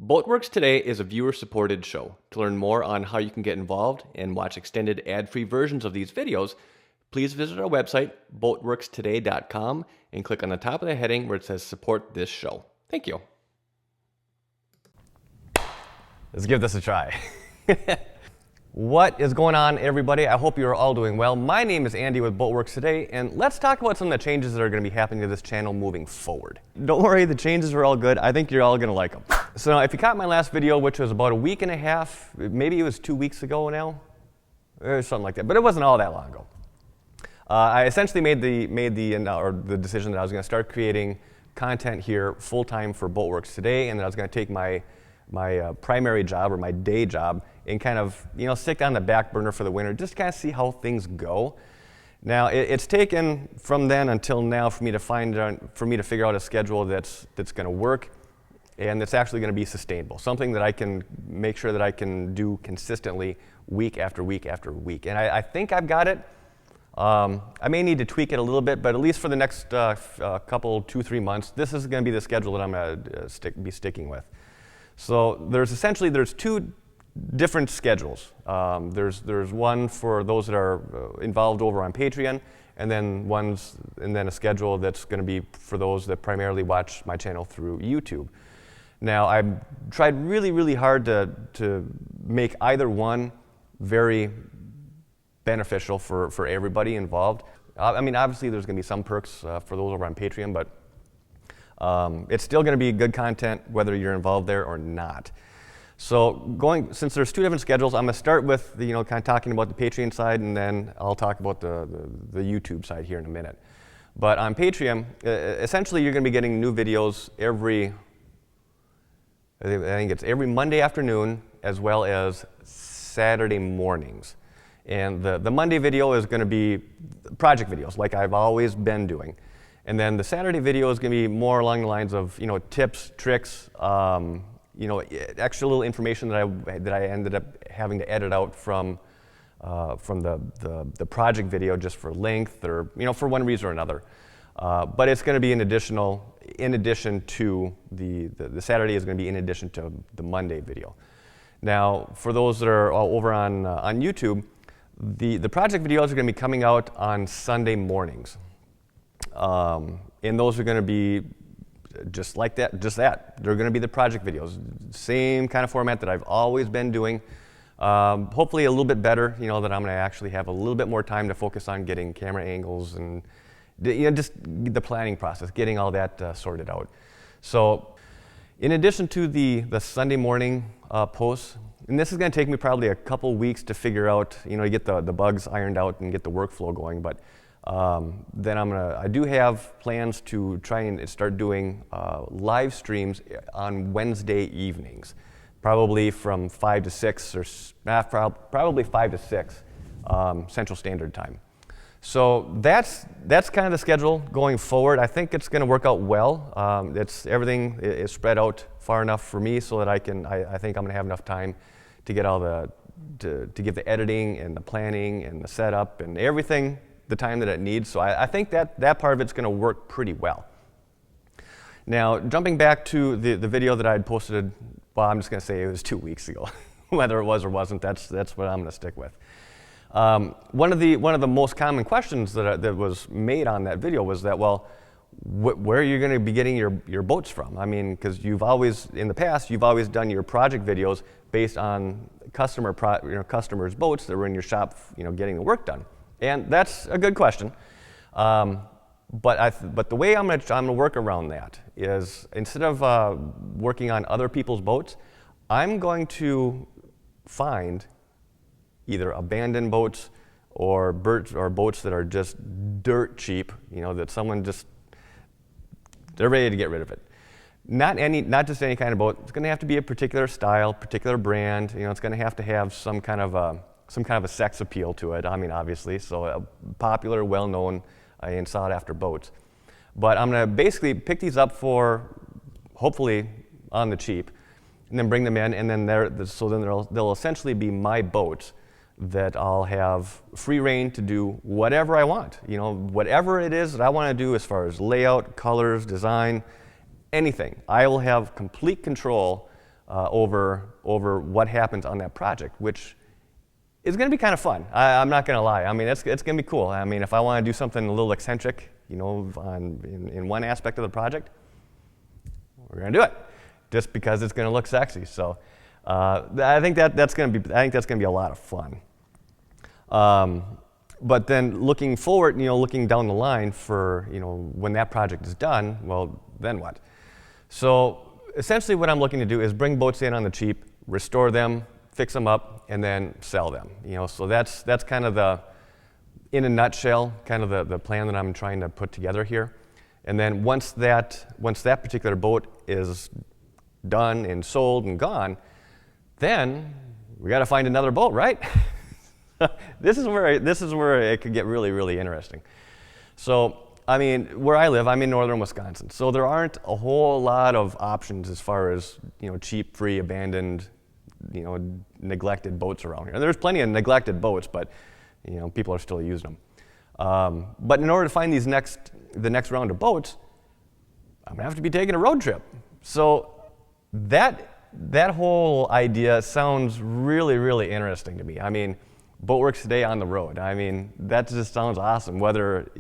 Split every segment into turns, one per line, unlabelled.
Boatworks Today is a viewer-supported show. To learn more on how you can get involved and watch extended ad-free versions of these videos, please visit our website, BoatworksToday.com, and click on the top of the heading where it says Support This Show. Thank you.
Let's give this a try. What is going on, everybody? I hope you're all doing well. My name is Andy with Boatworks Today, and let's talk about some of the changes that are going to be happening to this channel moving forward. Don't worry, the changes are all good. I think you're all going to like them. So now, if you caught my last video, which was about a week and a half, maybe it was 2 weeks ago now, or something like that, but it wasn't all that long ago. I essentially made the decision that I was going to start creating content here full-time for Boatworks Today, and that I was going to take my primary job or my day job and kind of stick on the back burner for the winter, just kind of see how things go. Now it's taken from then until now for me to figure out a schedule that's going to work and that's actually going to be sustainable, something that I can make sure that I can do consistently week after week after week. And I think I've got it. I may need to tweak it a little bit, but at least for the next couple, 2-3 months, this is going to be the schedule that I'm going to be sticking with. So there's two different schedules. There's one for those that are involved over on Patreon, and then a schedule that's going to be for those that primarily watch my channel through YouTube. Now, I've tried really, really hard to make either one very beneficial for everybody involved. I mean, obviously, there's going to be some perks for those over on Patreon, but it's still going to be good content whether you're involved there or not. So since there's two different schedules, I'm going to start with kind of talking about the Patreon side, and then I'll talk about the YouTube side here in a minute. But on Patreon, essentially you're going to be getting new videos I think it's every Monday afternoon as well as Saturday mornings. And the Monday video is going to be project videos like I've always been doing. And then the Saturday video is going to be more along the lines of tips, tricks, extra little information that I ended up having to edit out from the project video just for length or for one reason or another. But it's going to be in addition to the Saturday is going to be in addition to the Monday video. Now, for those that are over on YouTube, the project videos are going to be coming out on Sunday mornings. And those are going to be just like that, They're going to be the project videos, same kind of format that I've always been doing. Hopefully a little bit better, that I'm going to actually have a little bit more time to focus on getting camera angles and just the planning process, getting all that sorted out. So in addition to the Sunday morning posts, and this is going to take me probably a couple weeks to figure out, to get the bugs ironed out and get the workflow going, but then I do have plans to try and start doing live streams on Wednesday evenings, probably from 5 to 6 or probably 5 to 6 Central Standard Time. So that's kind of the schedule going forward. I think it's going to work out well. Everything is spread out far enough for me so that I think I'm going to have enough time to get to give the editing and the planning and the setup and everything the time that it needs. So I think that part of it's going to work pretty well. Now, jumping back to the video that I had posted, well, I'm just going to say it was 2 weeks ago. Whether it was or wasn't, that's what I'm going to stick with. One of the most common questions that was made on that video was that, well, where are you going to be getting your boats from? I mean, because in the past, you've always done your project videos based on customers' boats that were in your shop, getting the work done. And that's a good question. But the way I'm going to work around that is instead of working on other people's boats, I'm going to find either abandoned boats or boats that are just dirt cheap, that someone they're ready to get rid of it. Not just any kind of boat. It's going to have to be a particular style, particular brand. It's going to have some kind of a sex appeal to it. I mean, obviously, so popular, well-known, and sought-after boats. But I'm going to basically pick these up for, hopefully, on the cheap, and then bring them in, and then they'll essentially be my boats that I'll have free reign to do whatever I want. Whatever it is that I want to do as far as layout, colors, design, anything. I will have complete control over what happens on that project, which is going to be kind of fun. I'm not going to lie. I mean, it's going to be cool. I mean, if I want to do something a little eccentric, you know, in one aspect of the project, we're going to do it, just because it's going to look sexy. So I think that's going to be a lot of fun. But then looking forward, you know, looking down the line for, you know, when that project is done, well, then what? So essentially what I'm looking to do is bring boats in on the cheap, restore them, fix them up, and then sell them. You know, so that's kind of the, in a nutshell, kind of the plan that I'm trying to put together here. And then once that particular boat is done and sold and gone, then we got to find another boat, right? This is where it could get really, really interesting. So, I mean, where I live, I'm in northern Wisconsin, so there aren't a whole lot of options as far as, you know, cheap, free, abandoned, you know, neglected boats around here. And there's plenty of neglected boats, but, you know, people are still using them. But in order to find the next round of boats, I'm gonna have to be taking a road trip. So that whole idea sounds really, really interesting to me. I mean, Boatworks Today on the road. I mean, that just sounds awesome. Whether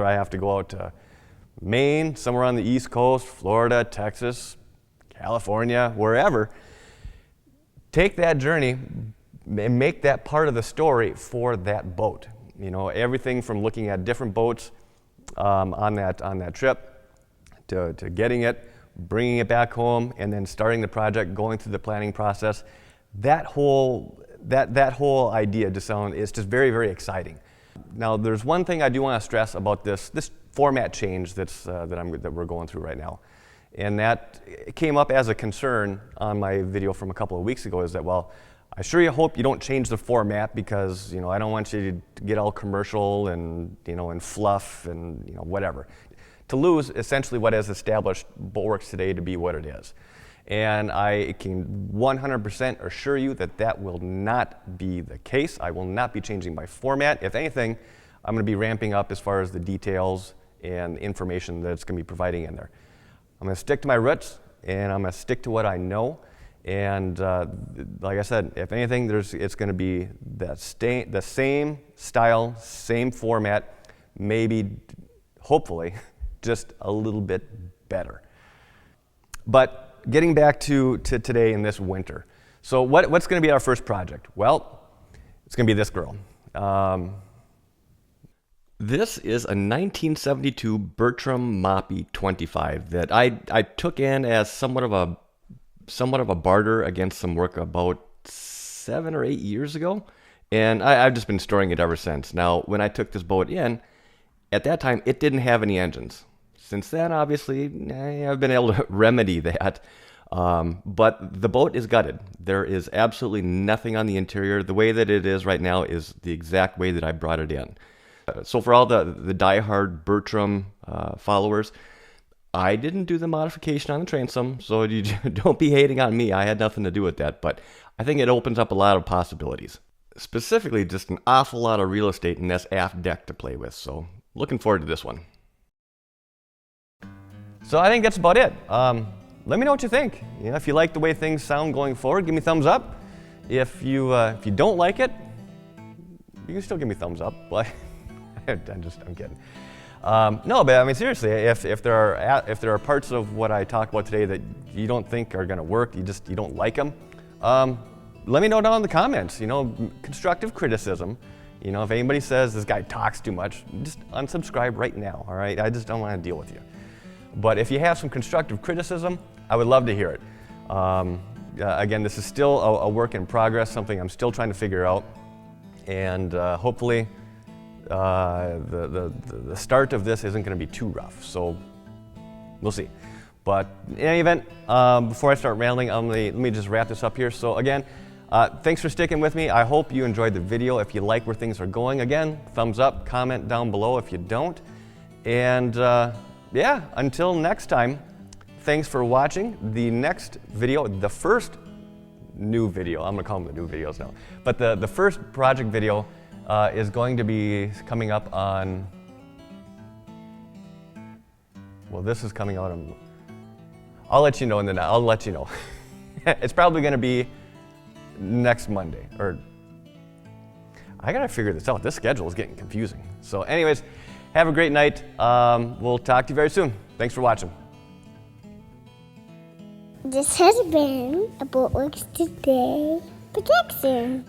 I have to go out to Maine, somewhere on the East Coast, Florida, Texas, California, wherever, take that journey and make that part of the story for that boat. You know, everything from looking at different boats on that trip to getting it, bringing it back home, and then starting the project, going through the planning process. That whole idea is just very, very exciting. Now, there's one thing I do want to stress about this format change that we're going through right now, and that came up as a concern on my video from a couple of weeks ago. Is that, well, I sure hope you don't change the format, because, you know, I don't want you to get all commercial and, you know, and fluff and, you know, whatever, to lose essentially what has established Boatworks Today to be what it is. And I can 100% assure you that that will not be the case. I will not be changing my format. If anything, I'm going to be ramping up as far as the details and information that it's going to be providing in there. I'm going to stick to my roots, and I'm going to stick to what I know. And like I said, if anything, it's going to be the same style, same format, maybe, hopefully, just a little bit better. But getting back to today in this winter. So what's going to be our first project? Well, it's going to be this girl.
This is a 1972 Bertram Moppy 25 that I took in as somewhat of a barter against some work about 7 or 8 years ago, and I've just been storing it ever since. Now, when I took this boat in, at that time it didn't have any engines. Since then, obviously, I've been able to remedy that. But the boat is gutted. There is absolutely nothing on the interior. The way that it is right now is the exact way that I brought it in. So for all the diehard Bertram followers, I didn't do the modification on the transom, so you don't be hating on me. I had nothing to do with that, but I think it opens up a lot of possibilities. Specifically, just an awful lot of real estate in this aft deck to play with, so looking forward to this one.
So I think that's about it. Let me know what you think. You know, if you like the way things sound going forward, give me a thumbs up. If you don't like it, you can still give me a thumbs up. But I'm kidding. No, but I mean, seriously, if there are parts of what I talk about today that you don't think are going to work, you don't like them, let me know down in the comments. You know, constructive criticism. You know, if anybody says this guy talks too much, just unsubscribe right now. All right, I just don't want to deal with you. But if you have some constructive criticism, I would love to hear it. Again, this is still a work in progress, something I'm still trying to figure out, and hopefully the start of this isn't going to be too rough. So we'll see. But in any event, before I start rambling, let me just wrap this up here. So again, thanks for sticking with me. I hope you enjoyed the video. If you like where things are going, again, thumbs up, comment down below if you don't, and yeah, until next time, thanks for watching. The next video, the first new video, I'm going to call them the new videos now, but the first project video is going to be coming up on, well, this is coming out on, I'll let you know, and then I'll let you know. It's probably going to be next Monday. Or I got to figure this out. This schedule is getting confusing. So anyways, have a great night. We'll talk to you very soon. Thanks for watching.
This has been a Boatworks Today production.